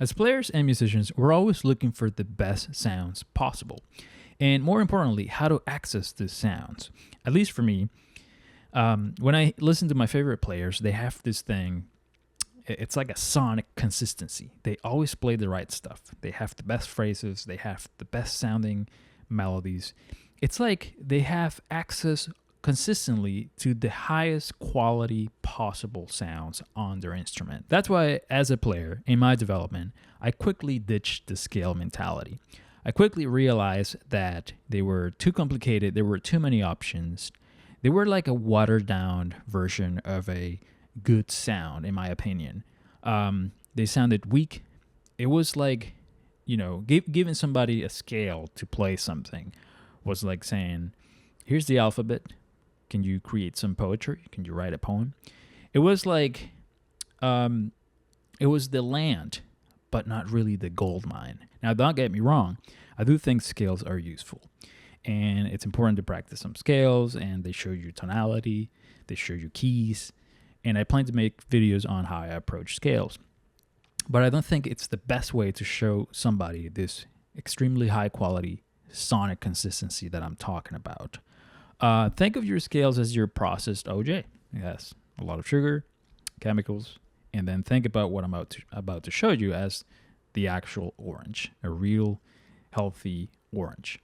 As players and musicians, we're always looking for the best sounds possible. And more importantly, how to access these sounds. At least for me, when I listen to my favorite players, they have this thing. It's like a sonic consistency. They always play the right stuff. They have the best phrases. They have the best sounding melodies. It's like they have access consistently to the highest quality possible sounds on their instrument. That's why, as a player, in my development, I quickly ditched the scale mentality. I quickly realized that they were too complicated. There were too many options. They were like a watered down version of a good sound, in my opinion. They sounded weak. It was like, giving somebody a scale to play something was like saying, here's the alphabet. Can you create some poetry? Can you write a poem? It was like, it was the land, but not really the gold mine. Now, don't get me wrong. I do think scales are useful. And it's important to practice some scales, and they show you tonality, they show you keys, and I plan to make videos on how I approach scales. But I don't think it's the best way to show somebody this extremely high quality sonic consistency that I'm talking about. Think of your scales as your processed OJ. It has a lot of sugar, chemicals, and then think about what I'm about to show you as the actual orange, a real healthy orange.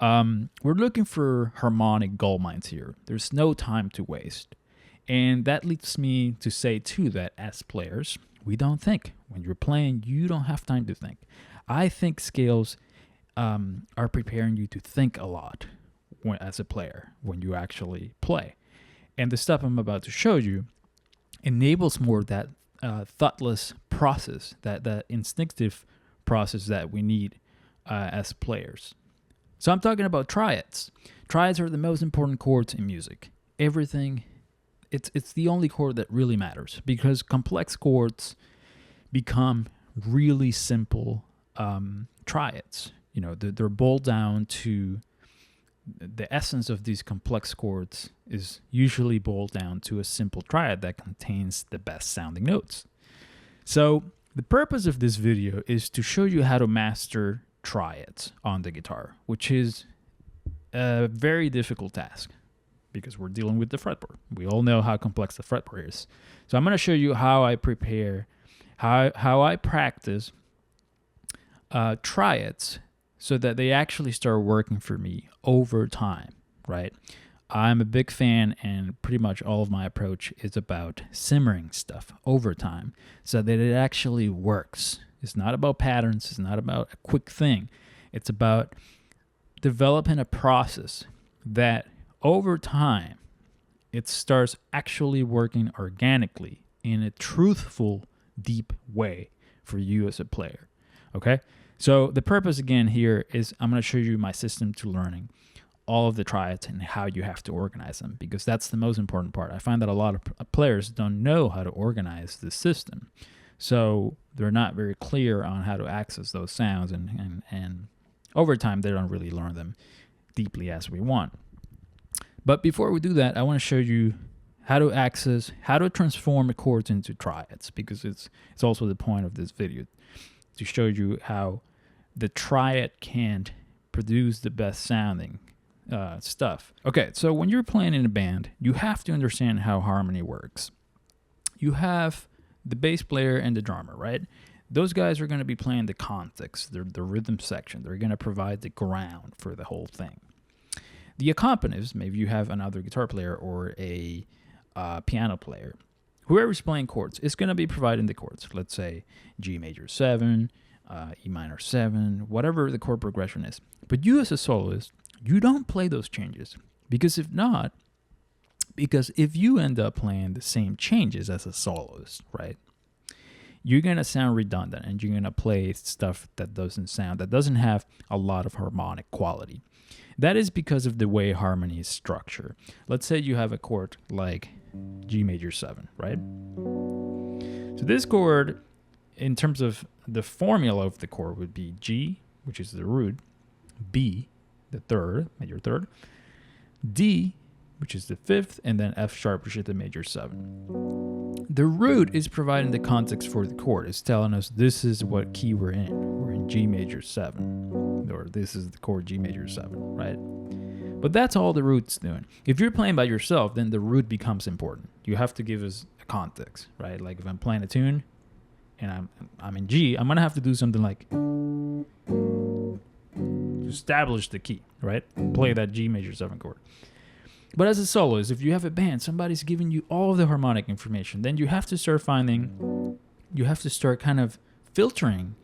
We're looking for harmonic gold mines here. There's no time to waste. And that leads me to say, too, that as players, we don't think. When you're playing, you don't have time to think. I think scales are preparing you to think a lot as a player when you actually play. And the stuff I'm about to show you enables more that thoughtless process, that instinctive process that we need as players. So I'm talking about triads. Triads are the most important chords in music. Everything, it's the only chord that really matters, because complex chords become really simple triads. They're boiled down to the essence of these complex chords is usually boiled down to a simple triad that contains the best sounding notes. So the purpose of this video is to show you how to master triads on the guitar, which is a very difficult task because we're dealing with the fretboard. We all know how complex the fretboard is. So I'm going to show you how I prepare, how I practice triads so that they actually start working for me over time, right? I'm a big fan, and pretty much all of my approach is about simmering stuff over time so that it actually works. It's not about patterns. It's not about a quick thing. It's about developing a process that over time, it starts actually working organically in a truthful, deep way for you as a player, okay? So the purpose again here is I'm going to show you my system to learning all of the triads and how you have to organize them, because that's the most important part. I find that a lot of players don't know how to organize the system. So they're not very clear on how to access those sounds, and over time they don't really learn them deeply as we want. But before we do that, I want to show you how to transform the chords into triads, because it's also the point of this video, to show you how the triad can produce the best sounding stuff. Okay, so when you're playing in a band, you have to understand how harmony works. You have the bass player and the drummer, right? Those guys are going to be playing the context, the rhythm section. They're going to provide the ground for the whole thing. The accompanists, maybe you have another guitar player or a piano player. Whoever's playing chords is going to be providing the chords. Let's say G major 7, E minor 7, whatever the chord progression is. But you as a soloist, you don't play those changes. Because if you end up playing the same changes as a soloist, right, you're going to sound redundant, and you're going to play stuff that doesn't have a lot of harmonic quality. That is because of the way harmony is structured. Let's say you have a chord like G major 7, right? So this chord, in terms of the formula of the chord, would be G, which is the root, B, the third, major third, D, which is the 5th, and then F sharp, which is the major 7. The root is providing the context for the chord. It's telling us this is what key we're in. We're in G major 7, or this is the chord G major 7, right? But that's all the root's doing. If you're playing by yourself, then the root becomes important. You have to give us a context, right? Like if I'm playing a tune and I'm in G, I'm gonna have to do something like to establish the key, right? Play that G major 7 chord. But as a soloist, if you have a band, somebody's giving you all of the harmonic information, then you have to start kind of filtering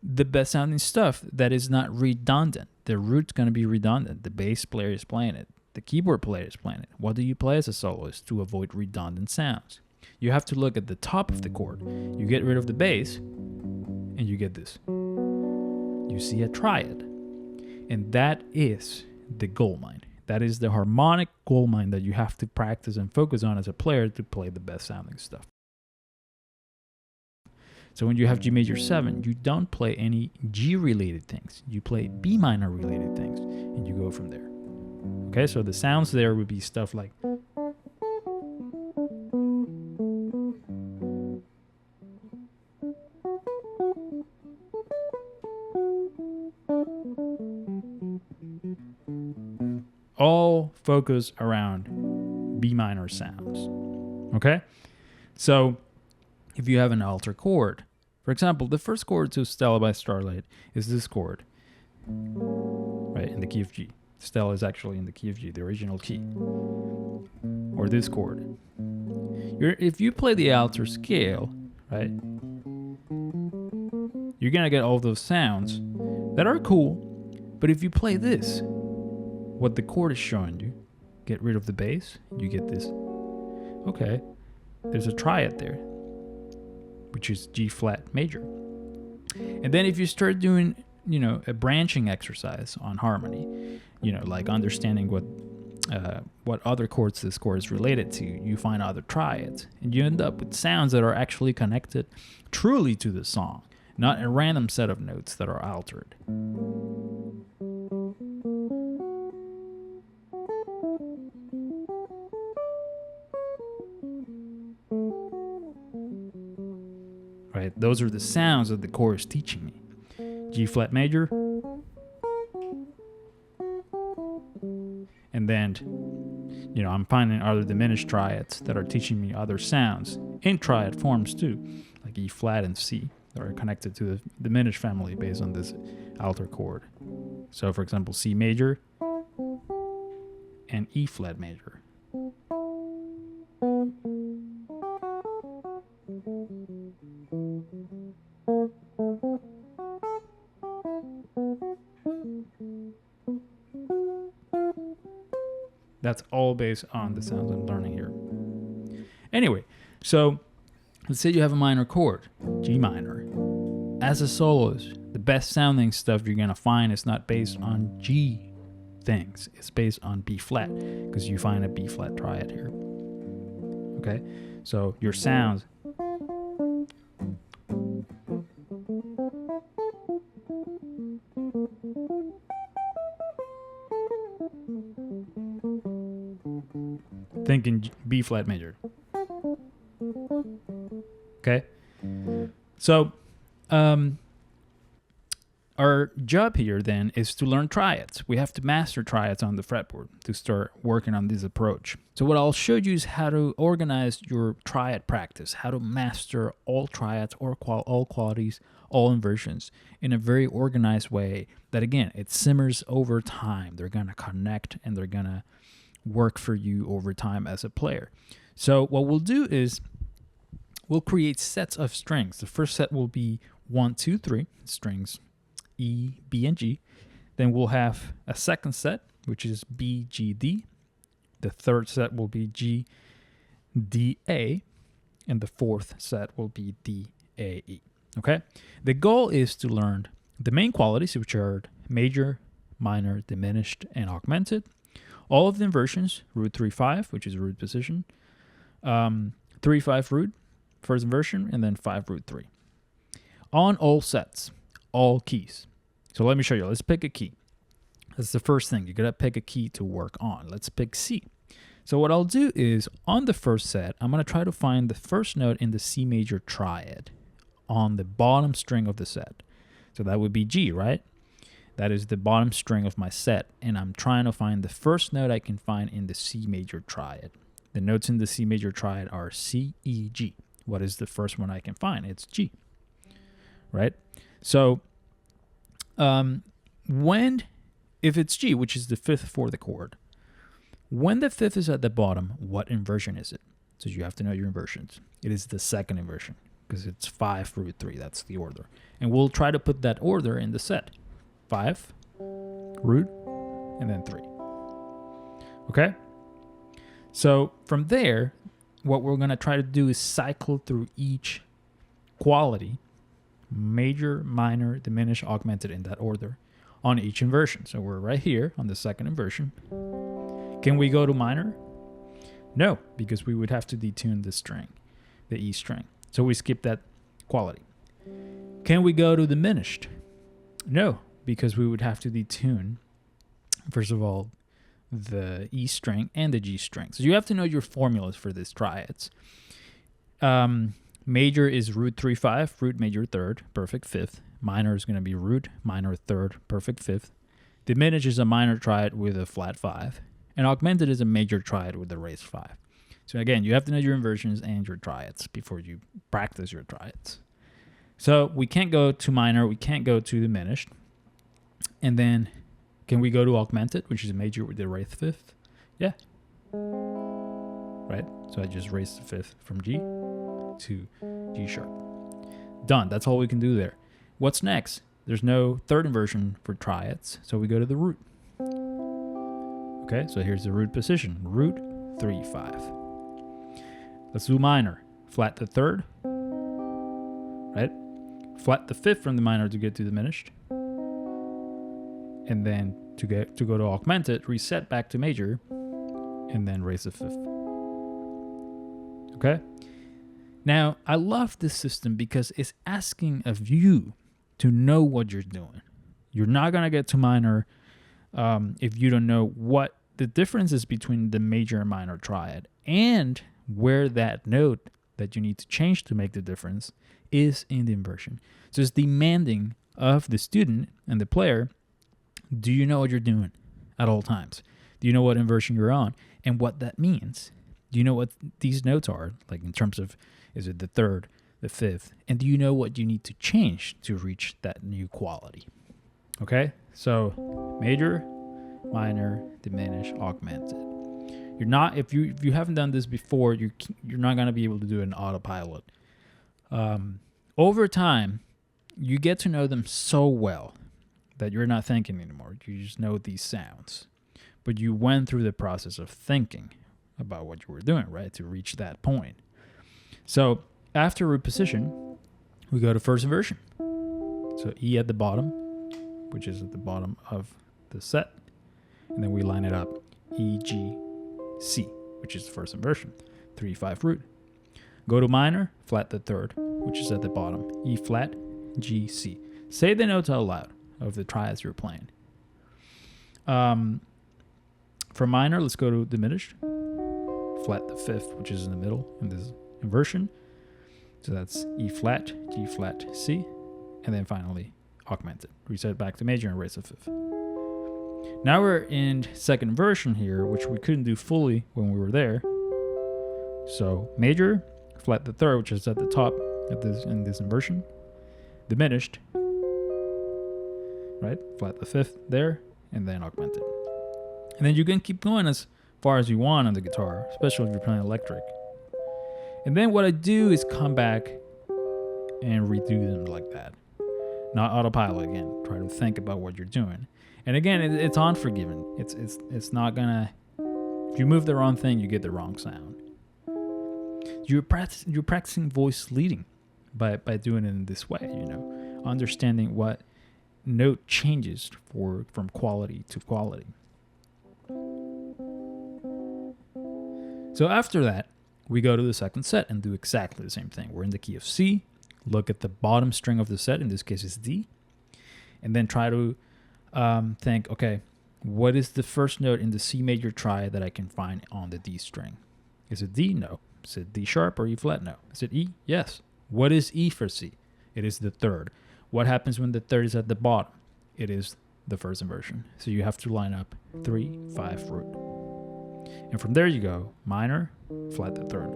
the best sounding stuff that is not redundant. The root's going to be redundant. The bass player is playing it. The keyboard player is playing it. What do you play as a soloist to avoid redundant sounds? You have to look at the top of the chord. You get rid of the bass, and you get this. You see a triad. And that is the goldmine. That is the harmonic goldmine that you have to practice and focus on as a player to play the best sounding stuff. So when you have G major 7, you don't play any G related things. You play B minor related things, and you go from there. Okay, so the sounds there would be stuff like all focus around B minor sounds. Okay? So if you have an alter chord, for example, the first chord to Stella by Starlight is this chord, right, in the key of G. Stella is actually in the key of G, the original key. Or this chord. If you play the alter scale, right, you're going to get all those sounds that are cool, but if you play this, what the chord is showing you, get rid of the bass, you get this. Okay, there's a triad there, which is G flat major. And then if you start doing, a branching exercise on harmony, like understanding what other chords this chord is related to, you find other triads, and you end up with sounds that are actually connected truly to the song, not a random set of notes that are altered. Right? Those are the sounds that the chord is teaching me. G flat major. And then, I'm finding other diminished triads that are teaching me other sounds in triad forms too, like E flat and C, that are connected to the diminished family based on this alter chord. So, for example, C major and E flat major. That's all based on the sounds I'm learning here. Anyway, so let's say you have a minor chord, G minor. As a soloist, the best sounding stuff you're going to find is not based on G things. It's based on B flat, because you find a B flat triad here. Okay? So your sounds. Thinking B flat major. Okay? So, our job here then is to learn triads. We have to master triads on the fretboard to start working on this approach. So what I'll show you is how to organize your triad practice, how to master all triads, or all qualities, all inversions in a very organized way that, again, it simmers over time. They're going to connect and they're going to work for you over time as a player. So what we'll do is we'll create sets of strings. The first set will be 1, 2, 3 strings, E, B, and G. Then we'll have a second set, which is B, G, D. The third set will be G, D, A. And the fourth set will be D, A, E. Okay? The goal is to learn the main qualities, which are major, minor, diminished, and augmented. All of the inversions, root 3-5, which is root position, 3-5 root, first inversion, and then 5 root 3. On all sets, all keys. So let me show you. Let's pick a key. That's the first thing. You got to pick a key to work on. Let's pick C. So what I'll do is on the first set, I'm going to try to find the first note in the C major triad on the bottom string of the set. So that would be G, right? That is the bottom string of my set. And I'm trying to find the first note I can find in the C major triad. The notes in the C major triad are C, E, G. What is the first one I can find? It's G, right? So if it's G, which is the fifth for the chord, when the fifth is at the bottom, what inversion is it? So you have to know your inversions. It is the second inversion because it's 5 root 3. That's the order. And we'll try to put that order in the set. 5, root, and then 3. Okay? So from there, what we're going to try to do is cycle through each quality, major, minor, diminished, augmented in that order on each inversion. So we're right here on the second inversion. Can we go to minor? No, because we would have to detune the string, the E string. So we skip that quality. Can we go to diminished? No, because we would have to detune, first of all, the E string and the G string. So you have to know your formulas for these triads. Major is root 3, 5, root major third, perfect fifth. Minor is going to be root minor third, perfect fifth. Diminished is a minor triad with a flat 5. And augmented is a major triad with a raised 5. So again, you have to know your inversions and your triads before you practice your triads. So we can't go to minor, we can't go to diminished. And then can we go to augmented, which is a major with the raised 5th? Yeah. Right? So I just raised the 5th from G to G sharp. Done. That's all we can do there. What's next? There's no third inversion for triads, so we go to the root. Okay, so here's the root position. Root 3, 5. Let's do minor. Flat the third, right? Flat the fifth from the minor to get to diminished. And then to go to augmented, reset back to major, and then raise the fifth. Okay? Now, I love this system because it's asking of you to know what you're doing. You're not going to get to minor if you don't know what the difference is between the major and minor triad and where that note that you need to change to make the difference is in the inversion. So it's demanding of the student and the player, do you know what you're doing at all times? Do you know what inversion you're on and what that means? Do you know what these notes are, like in terms of, is it the third, the fifth? And do you know what you need to change to reach that new quality? Okay, so major, minor, diminished, augmented. You're not, if you haven't done this before, you're not going to be able to do it in autopilot. Over time, you get to know them so well that you're not thinking anymore. You just know these sounds. But you went through the process of thinking about what you were doing, right, to reach that point. So after root position, we go to first inversion. So E at the bottom, which is at the bottom of the set. And then we line it up. E, G, C, which is the first inversion. 3, 5 root. Go to minor, flat the third, which is at the bottom. E flat, G, C. Say the notes out loud of the triads you're playing. For minor, let's go to diminished. Flat the fifth, which is in the middle in this inversion. So that's E flat, G flat, C. And then finally, augmented. Reset back to major and raise the fifth. Now we're in second inversion here, which we couldn't do fully when we were there. So major, flat the third, which is at the top in this inversion. Diminished, right? Flat the fifth there, and then augmented. And then you can keep going as far as you want on the guitar, especially if you're playing electric. And then what I do is come back and redo them like that. Not autopilot again. Try to think about what you're doing. And again, it's unforgiving. It's not gonna. If you move the wrong thing, you get the wrong sound. You're practicing voice leading by doing it in this way. You know, understanding what note changes from quality to quality. So after that, we go to the second set and do exactly the same thing. We're in the key of C. Look at the bottom string of the set. In this case, it's D. And then try to think, okay, What is the first note in the C major triad that I can find on the D string? Is it D? No. Is it D sharp or E flat? No. Is it E? Yes. What is E for C? It is the third. What happens when the third is at the bottom? It is the first inversion. So you have to line up 3, 5 root. And from there you go minor, flat the third.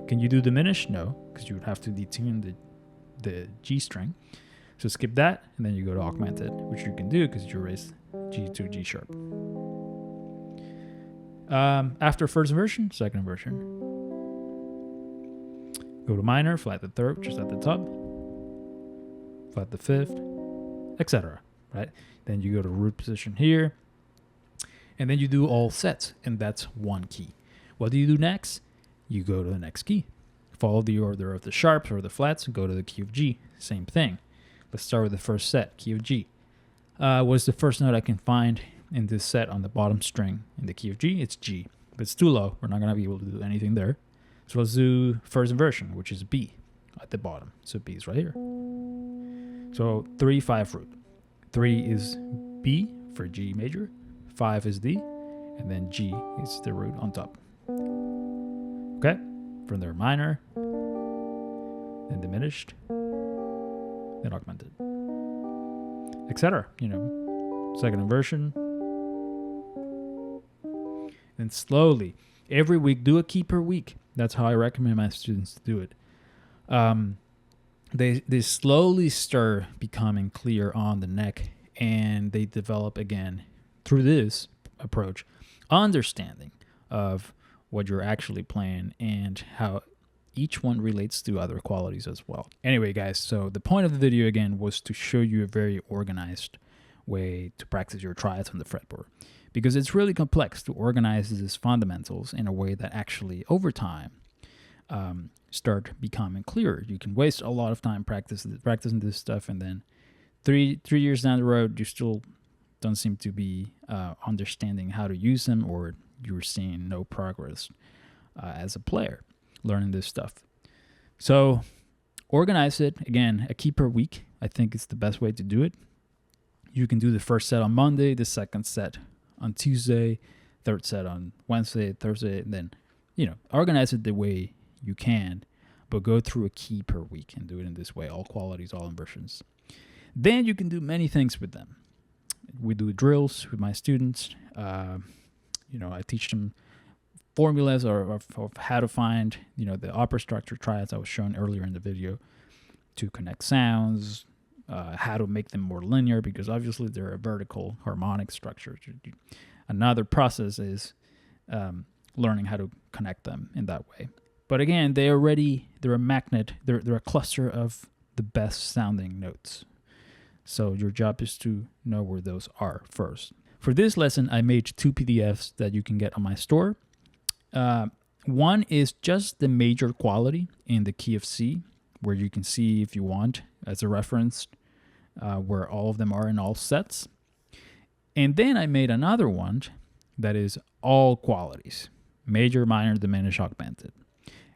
Can you do diminished? No, because you would have to detune the G string. So skip that, and then you go to augmented, which you can do because you raise G to G sharp. After first inversion, second inversion. Go to minor, flat the third, which is at the top, flat the fifth, etc. Right? Then you go to root position here, and then you do all sets, and that's one key. What do you do next? You go to the next key. Follow the order of the sharps or the flats, and go to the key of G. Same thing. Let's start with the first set, key of G. What's the first note I can find in this set on the bottom string in the key of G? It's G, but it's too low. We're not going to be able to do anything there. So let's do first inversion, which is B at the bottom. So B is right here. So 3, 5 root. 3 is B for G major, 5 is D, and then G is the root on top. Okay, from there minor, then diminished, then augmented, etc. Second inversion. Then slowly, every week, do a key per week. That's how I recommend my students to do it. They slowly start becoming clear on the neck, and they develop again through this approach understanding of what you're actually playing and how each one relates to other qualities as well. Anyway, guys, so the point of the video again was to show you a very organized way to practice your triads on the fretboard, because it's really complex to organize these fundamentals in a way that actually over time start becoming clearer. You can waste a lot of time practicing this stuff, and then three years down the road, you still don't seem to be understanding how to use them, or you're seeing no progress as a player learning this stuff. So organize it. Again, a key per week, I think it's the best way to do it. You can do the first set on Monday, the second set on Tuesday, third set on Wednesday, Thursday, and then, organize it the way you can, but go through a key per week and do it in this way, all qualities, all inversions. Then you can do many things with them. We do drills with my students. I teach them formulas of how to find, the upper structure triads I was showing earlier in the video, to connect sounds, how to make them more linear, because obviously they're a vertical harmonic structure. Another process is learning how to connect them in that way. But again, they're a magnet. They're a cluster of the best sounding notes. So your job is to know where those are first. For this lesson, I made 2 PDFs that you can get on my store. One is just the major quality in the key of C, where you can see, if you want, as a reference, where all of them are in all sets. And then I made another one that is all qualities, major, minor, diminished, augmented.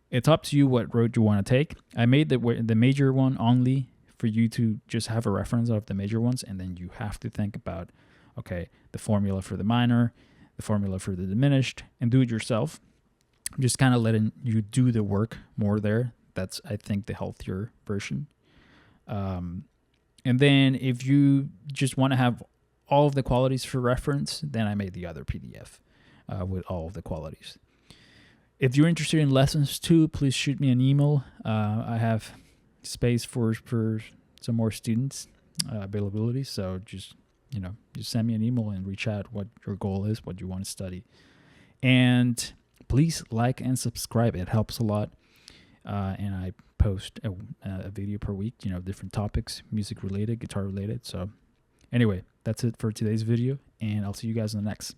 It's up to you what road you want to take. I made the major one only for you to just have a reference of the major ones, and then you have to think about, okay, the formula for the minor, the formula for the diminished, and do it yourself. I'm just kind of letting you do the work more there. That's, I think, the healthier version. And then if you just want to have all of the qualities for reference, then I made the other PDF with all of the qualities. If you're interested in lessons too, please shoot me an email. I have space for some more students availability. So just send me an email and reach out what your goal is, what you want to study. And please like and subscribe. It helps a lot. And I post a video per week, different topics, music related, guitar related. So anyway, that's it for today's video, and I'll see you guys in the next.